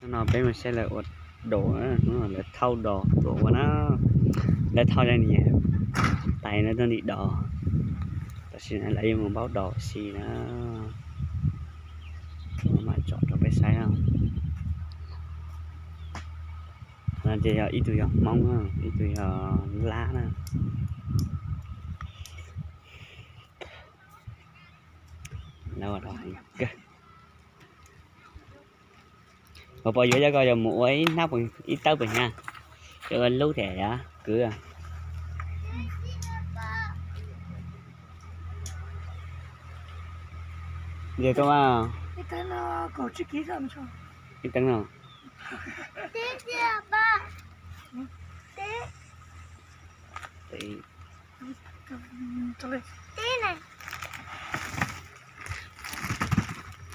nó bên mình sẽ là đổ nó là thâu đỏ đổ của nó để thâu ra nhỉ tay nó đi đỏ ta xin lấy một báo đỏ xì nó mà chọn cho bé sai không là chỉ ít tuổi mong ít tuổi lá nè đâu rồi ok một bao nhiêu cho coi một ấy nắp ít tớ bình nha cho anh lú thẻ đó cứ giờ tôi mà cái tên nó có chữ ký làm sao cái tên nào Té chưa ba? Té. thì cho lên Té này.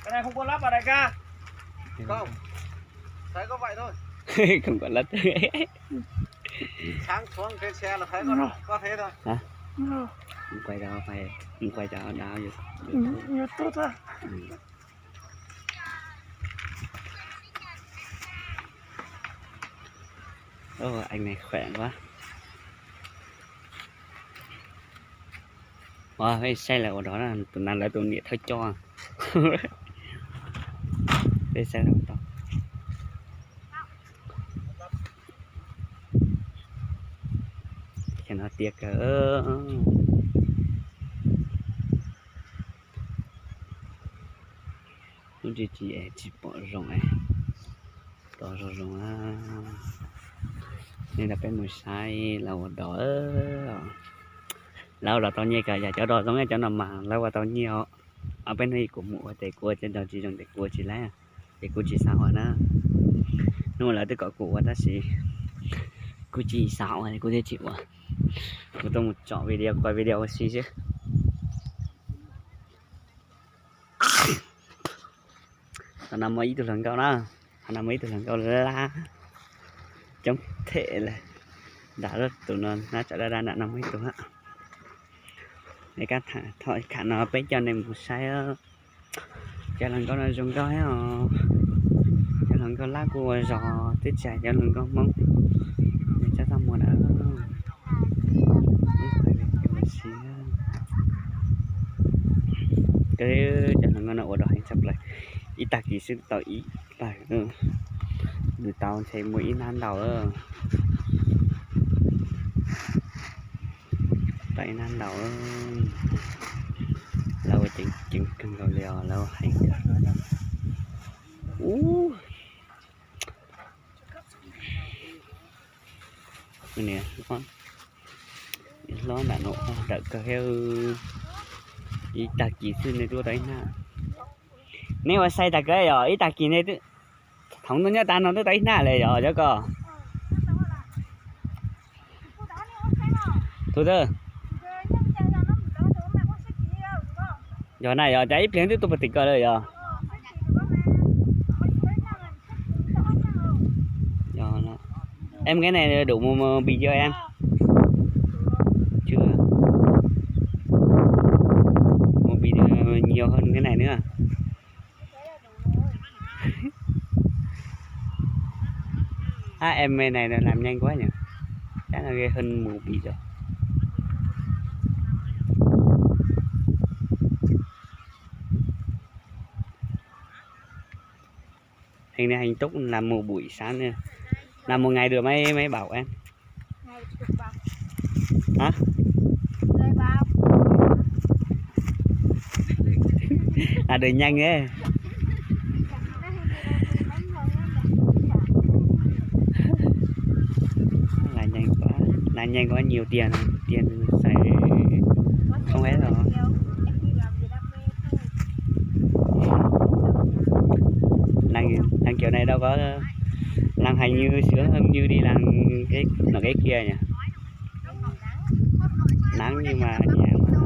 cái này không có lắp vào đại ca không thấy có vậy thôi không có lết sáng xuống trên xe là thấy có thế thôi hả quay ra phải quay ra đào vậy nhiều tốt ha anh này khỏe quá wow cái xe là ở đó là tụi nào lại tụi nghĩa thôi cho cái xe là to cho nó tiếc cỡ nó chỉ bỏ rồng này bỏ rồng á nên là bên mùi sai là một đỏ lâu là tao nhẹ cả giờ cho đỏ giống như cho nằm mà lâu là tao nhiều ở bên này của mụ để cua trên đầu chỉ dùng để cua chỉ lấy để cua chỉ sao hả nó nhưng mà lại tôi có cua ta chỉ cua chỉ sao này cua dễ chịu à tôi một chọn video quay video xí chứ tao nằm mấy từ lần cao đó nằm mấy từ lần cao la trong thể là đã rất tụi nó trở ra đã nằm mấy tụi á để các thôi khả năng bé cho nên một sai cho lần có nó dùng cái cho lần có lá cua giò tết chả cho lần có mông để cho tao mua đã cái cho lần có nó ở đó hành sắp lại ít ta kỳ sư tao ý lại người tao thấy mũi nan đầu tại nan đầu lâu chỉnh cần cầu lèo lâu hay nè nó đã nổ đợt cơ heo ý ta kỳ sư này tôi đấy nè nếu mà xây ta cái rồi ý ta kỳ này tôi không tôi nhớ ta nó tôi đấy nè lại rồi chứ cơ thôi thôi giờ này giờ cháy tiếng tôi bật tịch cơ rồi giờ nó em cái này đủ một bị chưa em chưa một bị nhiều hơn cái này nữa em này làm nhanh quá nhỉ chắc là ghê hơn một bị rồi hình này hành túc làm một buổi sáng nữa làm một ngày được mấy bảo em hả là đời nhanh ấy là nhanh quá nhiều tiền xài không hết rồi làm kiểu này đâu có làm hành như sướng hơn như đi làm cái kia nhỉ nắng nhưng mà nhẹ mà.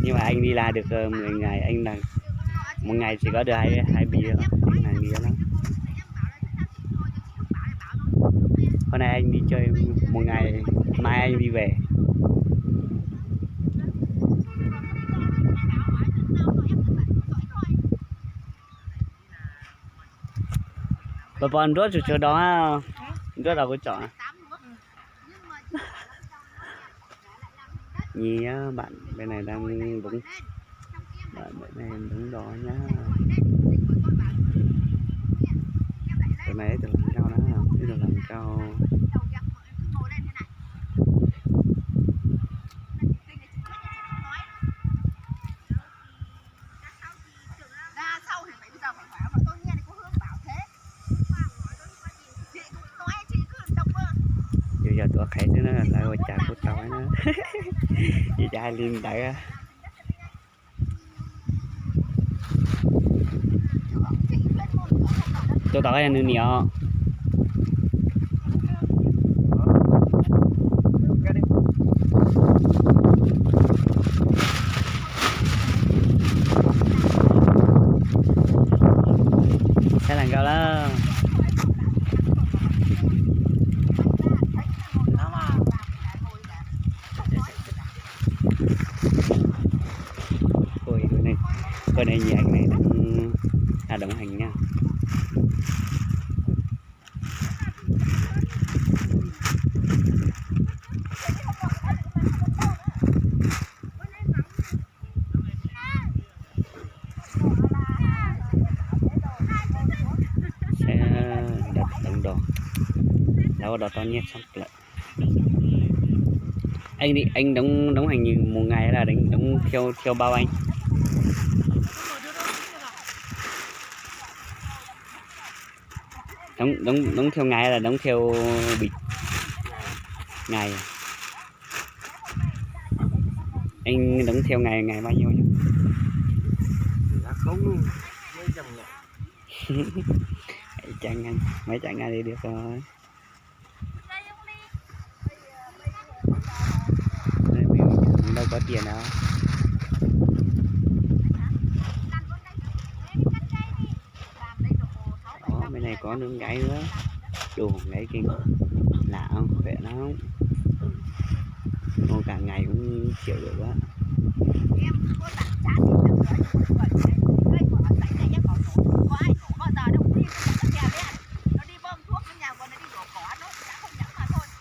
Nhưng mà anh đi là được 10 ngày anh là một ngày chỉ có được hai bia anh là nhiều lắm hôm nay anh đi chơi một ngày mai anh đi về bà bọn rốt chỗ đó rốt đâu có chọn nhé bạn bên này đang đúng bạn bên này đúng đó nhá cái này từ làm cao đó cái từ làm cao giờ tụi khẽ chứ nó lại qua chả của tao ấy nó chị trai liên đại á tụi tao cái này nhiều sẽ làm cao đó coi này nhạc này đang đồng hành nha sẽ đặt đồng đồ đâu đó to nhất xong lại anh đi anh đóng hành như một ngày là đóng theo bao anh đóng theo ngày là đóng theo bịch ngày anh đóng theo ngày bao nhiêu nhỉ? Không chẳng ngăn mấy chẳng ngăn đi được rồi mình đâu có tiền đâu đó bên này có nướng gáy nữa đồ gáy kinh lạ không khỏe lắm ngon cả ngày cũng chịu được á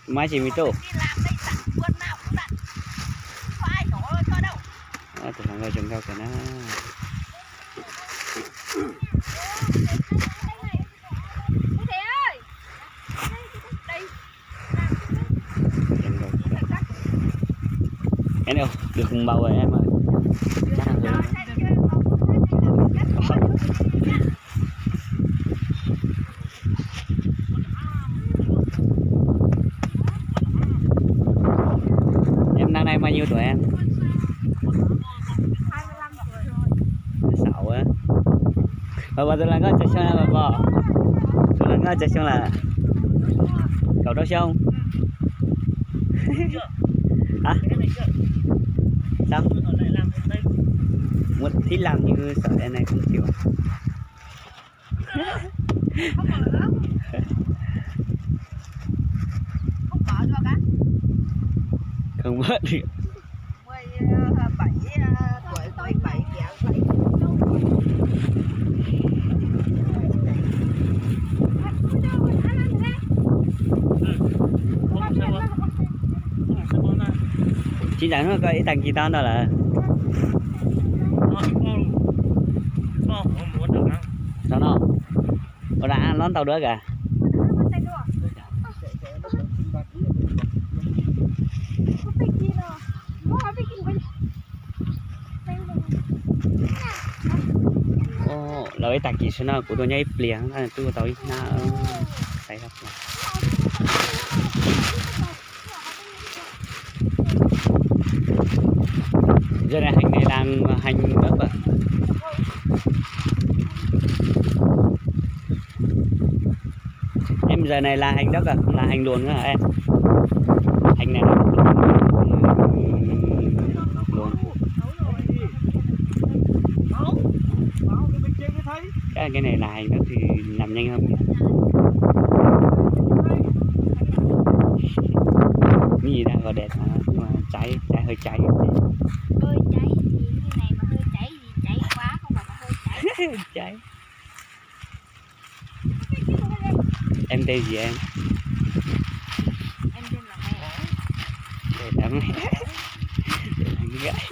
mai chỉ mi tô tụi thằng người trồng rau cả nó em đâu được không bao rồi em ơi em năm nay bao nhiêu tuổi em 25 tuổi rồi. 6 á bà tôi là có chơi xong là bà tôi là có chơi xong là cậu đó xong hả sao muốn thích làm như sợ em này không chịu không bớt được 17 tuổi 17 kìa. chỉ rằng nó có ý tăng chi tao đó là sao nó đã lón tàu nữa kìa lời tặng chỉ số nào của tôi nhảy liền là tôi tới nó thấy không giờ này hành này đang hành đất ạ em giờ này là hành đất à là hành luồn nữa hả em hành này luồn cái này là hành đất thì làm nhanh hơn cái gì đang còn đẹp mà nhưng mà cháy hơi cháy Hơi cháy gì như này mà hơi cháy gì cháy quá không phải là hơi cháy cháy Em tên gì em? Em tên là mẹ. Để làm mẹ. Để làm gái.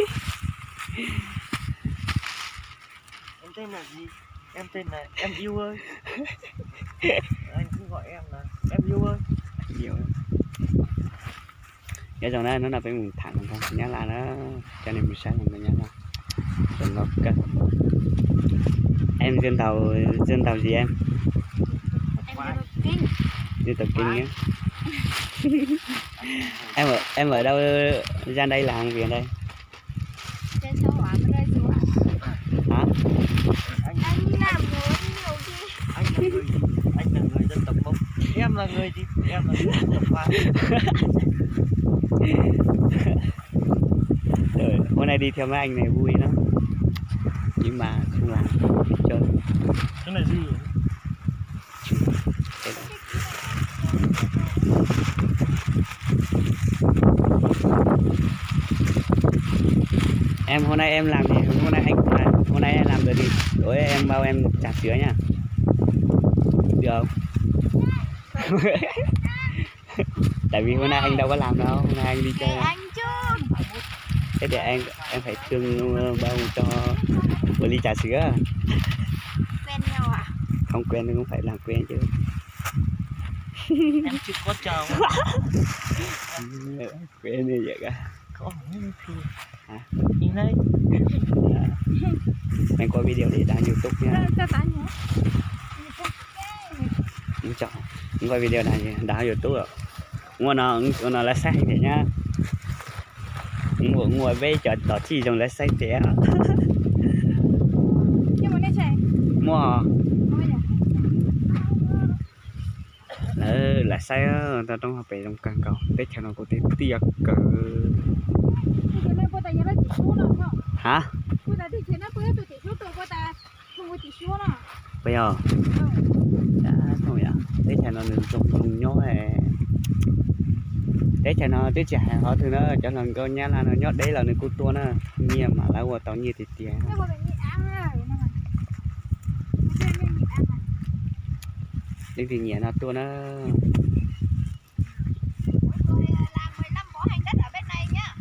Em tên là gì? Em tên là em yêu ơi. Anh cứ gọi em là em yêu ơi. Nhiều. Cái dòng này nó là phải mình thẳng không? Nhá là nó cho nên mình sáng mình nhá là. Đừng ngọc cơ. Em dân tàu gì em? Em tên là Kinh. Dân tàu Kinh nhé. Em ở đâu ra đây làm việc đây? Trên số hỏa mới rơi xuống. Hả? Anh làm rồi nhiều chứ. Anh là người dân tộc Mông. Em là người gì? Em là người dân tộc Hoa. Rồi, hôm nay đi theo mấy anh này vui lắm. Nhưng mà không làm chơi. Cái này gì? Cái đó. Em hôm nay em làm gì? Hôm nay anh không làm. Hôm nay em làm được gì? Tối em bao em trả sữa nha. Được không? Tại vì hôm nay anh đâu có làm đâu, hôm nay anh đi chơi. Để anh chứ. Thế thì em phải thương bao cho một ly trà sữa. Quen nhau à? Không quen thì cũng phải làm quen chứ. Em chưa có chào. Quen như vậy cả. Có không thì Hả? nhìn đây. Em coi video để đăng YouTube nha. Ta tán nhé. Không chọn. Em coi video này đăng YouTube rồi. Nó là sai thế nhá. Ngồi với chợ tỏ chi trong là sai thế. Nhưng mà nó chạy. Mua Không bây giờ. là sai á, ta trong học về trong càng cầu. Tết theo nó có tên tiệc cờ. Cái này cô ta nhớ là chỉ số nào không? Hả? Cô ta thì thế nó bây giờ tôi chỉ số tôi cô ta không có chỉ số nào. Bây giờ đã thôi à. Tết theo nó trong nhó này. Tết theo nó tết trẻ họ thứ nó cho lần coi nhá là nó nhót đấy là nó cút tua nó nhiều mà lá của tao nhiều thì tiền. Nó có bị ăn rồi nè. Nó bị ăn à. Đi vì nhẹ nó tua nó. Tôi làm 15 bỏ hành đất ở bên này nhá.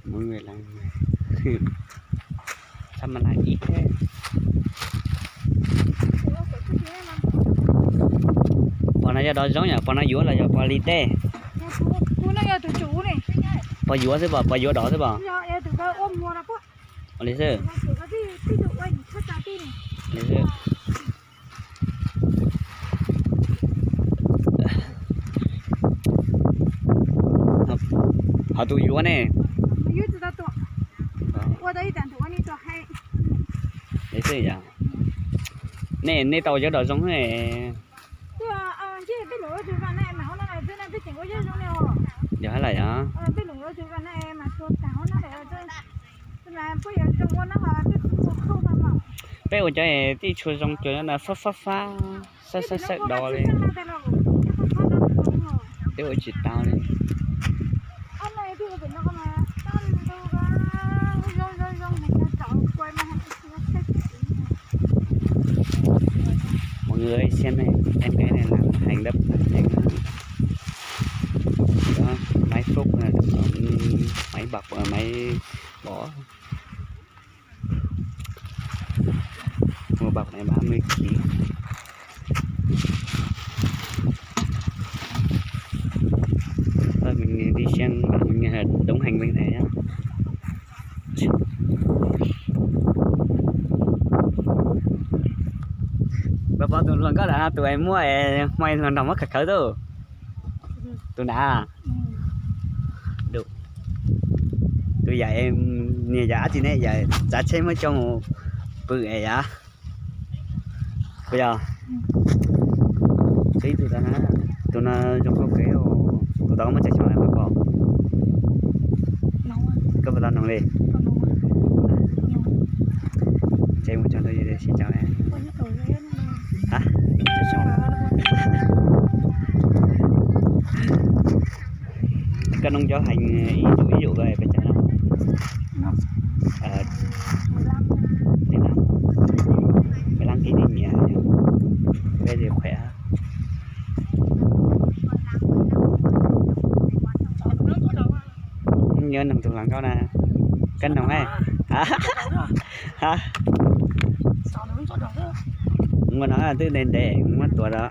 Mỗi người làm người. Sao mà lại ít thế? Bọn nó cho đó giống nhỉ, bọn nó dúa là cho bọn ly tê. Cô nó giờ tụi chủ này. Bọn dúa thế bọn dúa đỏ thế bọn. Giờ tụi tôi ôm mua nó quá. Bọn lý sư. Tụi nó đi tụi anh thắt ra đi này. Lý sư. Họ tụi dúa nè. Dưới tụi ta tụi. Qua đây tụi anh đi tụi hay. Lý sư nhỉ? Nè tàu cho đỏ giống này. Chứ cái lỗ tụi bạn này mà hôm nay tụi này biết chuyện có gì giống nhau. Giờ hay là nhá. Cái lỗ tụi bạn này mà tụi tao nó để tụi là bây giờ trong con nó là cái không mà mà. Bây giờ chơi tí chua giống chơi nó là phá sắc đỏ lên. Bây giờ chỉ tao lên. Anh này thì cái nó mà tao rong mình nó chọn quay mà Mọi người ơi, xem này, em cái này làm hành đập thành đó, máy phúc là máy bọc và máy bỏ. Một bọc này 30 kg. Thôi mình đi xem mình đóng hành bên này nhá. Bapak tu lần có là tụi em mua may lần đầu mất khởi khởi tu tụi đã được tụi dạy em nhiều giá thì này dạy giá xem mới cho một bự này giá bây giờ tí tụi nó trong không kéo tụi đó mới chạy cho lại mà có có phải là nóng đi chạy một cho tôi đi xin chào em. Hả? Cái nông cho hành ví dụ về phải trả nào? 15 kg nhẹ. Bây giờ khỏe. cân nhớ nằm tủ lạnh câu nè cân đồng hay hả hả sao nó mới chọn được đó muốn nói là từ đèn để muốn tuổi đó